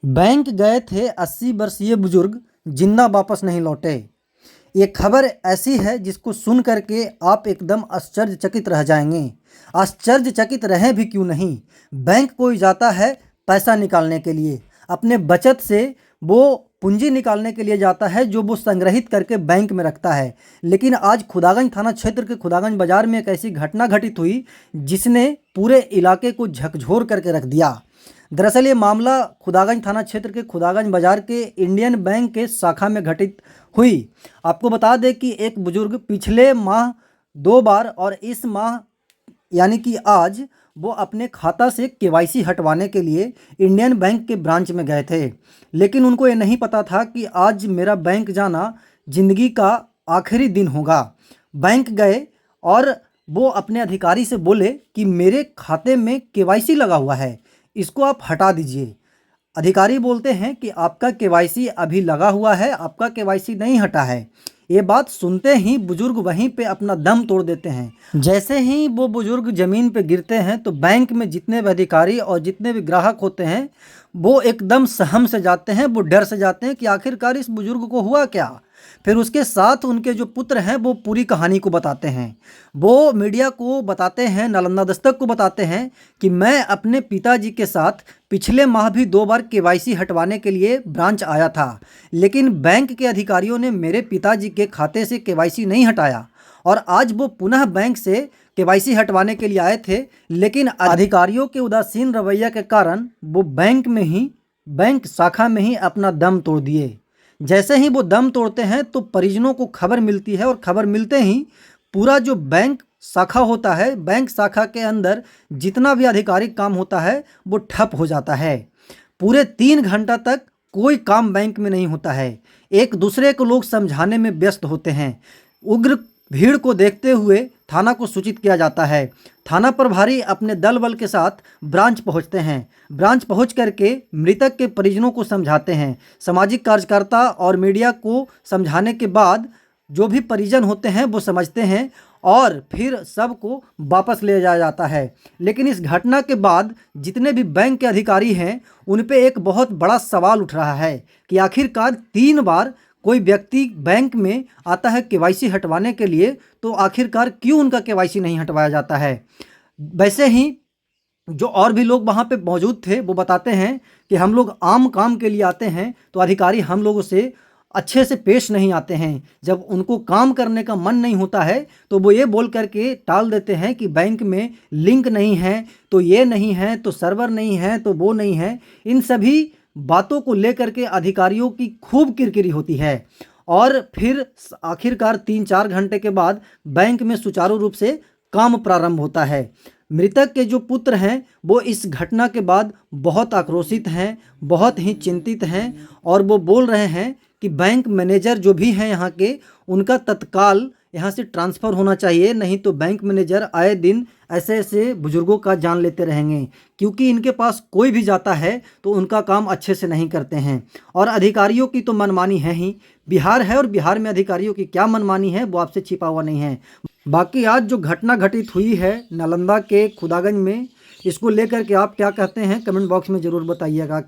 Bank गए थे 80 वर्षीय बुजुर्ग, जिंदा वापस नहीं लौटे। ये खबर ऐसी है जिसको सुन करके आप एकदम आश्चर्यचकित रह जाएंगे। आश्चर्यचकित रहे भी क्यों नहीं, बैंक कोई जाता है पैसा निकालने के लिए, अपने बचत से वो पूंजी निकालने के लिए जाता है जो वो संग्रहित करके बैंक में रखता है। लेकिन आज खुदागंज थाना क्षेत्र के खुदागंज बाजार में एक ऐसी घटना घटित हुई जिसने पूरे इलाके को झकझोर करके रख दिया। दरअसल ये मामला खुदागंज थाना क्षेत्र के खुदागंज बाजार के इंडियन बैंक के शाखा में घटित हुई। आपको बता दें कि एक बुजुर्ग पिछले माह 2 बार और इस माह यानी कि आज वो अपने खाता से केवाईसी हटवाने के लिए इंडियन बैंक के ब्रांच में गए थे। लेकिन उनको ये नहीं पता था कि आज मेरा बैंक जाना ज़िंदगी का आखिरी दिन होगा। बैंक गए और वो अपने अधिकारी से बोले कि मेरे खाते में केवाईसी लगा हुआ है, इसको आप हटा दीजिए। अधिकारी बोलते हैं कि आपका केवाईसी अभी लगा हुआ है, आपका केवाईसी नहीं हटा है। ये बात सुनते ही बुजुर्ग वहीं पे अपना दम तोड़ देते हैं। जैसे ही वो बुजुर्ग ज़मीन पे गिरते हैं तो बैंक में जितने भी अधिकारी और जितने भी ग्राहक होते हैं वो एकदम सहम से जाते हैं, वो डर से जाते हैं कि आखिरकार इस बुजुर्ग को हुआ क्या। फिर उसके साथ उनके जो पुत्र हैं वो पूरी कहानी को बताते हैं। वो मीडिया को बताते हैं, नालंदा दस्तक को बताते हैं कि मैं अपने पिताजी के साथ पिछले माह भी 2 बार केवाईसी हटवाने के लिए ब्रांच आया था, लेकिन बैंक के अधिकारियों ने मेरे पिताजी के खाते से केवाईसी नहीं हटाया और आज वो पुनः बैंक से केवाईसी हटवाने के लिए आए थे। लेकिन अधिकारियों के उदासीन रवैया के कारण वो बैंक शाखा में ही अपना दम तोड़ दिए। जैसे ही वो दम तोड़ते हैं तो परिजनों को खबर मिलती है और खबर मिलते ही पूरा जो बैंक शाखा होता है, बैंक शाखा के अंदर जितना भी आधिकारिक काम होता है वो ठप हो जाता है। पूरे 3 घंटा तक कोई काम बैंक में नहीं होता है। एक दूसरे को लोग समझाने में व्यस्त होते हैं। उग्र भीड़ को देखते हुए थाना को सूचित किया जाता है। थाना प्रभारी अपने दल बल के साथ ब्रांच पहुंचते हैं। ब्रांच पहुंच करके मृतक के परिजनों को समझाते हैं। सामाजिक कार्यकर्ता और मीडिया को समझाने के बाद जो भी परिजन होते हैं वो समझते हैं और फिर सबको वापस ले जाया जाता है। लेकिन इस घटना के बाद जितने भी बैंक के अधिकारी हैं उन पे एक बहुत बड़ा सवाल उठ रहा है कि आखिरकार 3 बार कोई व्यक्ति बैंक में आता है केवाईसी हटवाने के लिए, तो आखिरकार क्यों उनका केवाईसी नहीं हटवाया जाता है। वैसे ही जो और भी लोग वहाँ पे मौजूद थे वो बताते हैं कि हम लोग आम काम के लिए आते हैं तो अधिकारी हम लोगों से अच्छे से पेश नहीं आते हैं। जब उनको काम करने का मन नहीं होता है तो वो ये बोल करके टाल देते हैं कि बैंक में लिंक नहीं है, तो ये नहीं है, तो सर्वर नहीं है, तो वो नहीं है। इन सभी बातों को लेकर के अधिकारियों की खूब किरकिरी होती है और फिर आखिरकार 3-4 घंटे के बाद बैंक में सुचारू रूप से काम प्रारंभ होता है। मृतक के जो पुत्र हैं वो इस घटना के बाद बहुत आक्रोशित हैं, बहुत ही चिंतित हैं और वो बोल रहे हैं कि बैंक मैनेजर जो भी हैं यहाँ के, उनका तत्काल यहाँ से ट्रांसफ़र होना चाहिए, नहीं तो बैंक मैनेजर आए दिन ऐसे ऐसे बुजुर्गों का जान लेते रहेंगे। क्योंकि इनके पास कोई भी जाता है तो उनका काम अच्छे से नहीं करते हैं और अधिकारियों की तो मनमानी है ही। बिहार है और बिहार में अधिकारियों की क्या मनमानी है वो आपसे छिपा हुआ नहीं है। बाकी आज जो घटना घटित हुई है नालंदा के खुदागंज में, इसको लेकर के आप क्या कहते हैं कमेंट बॉक्स में ज़रूर बताइएगा।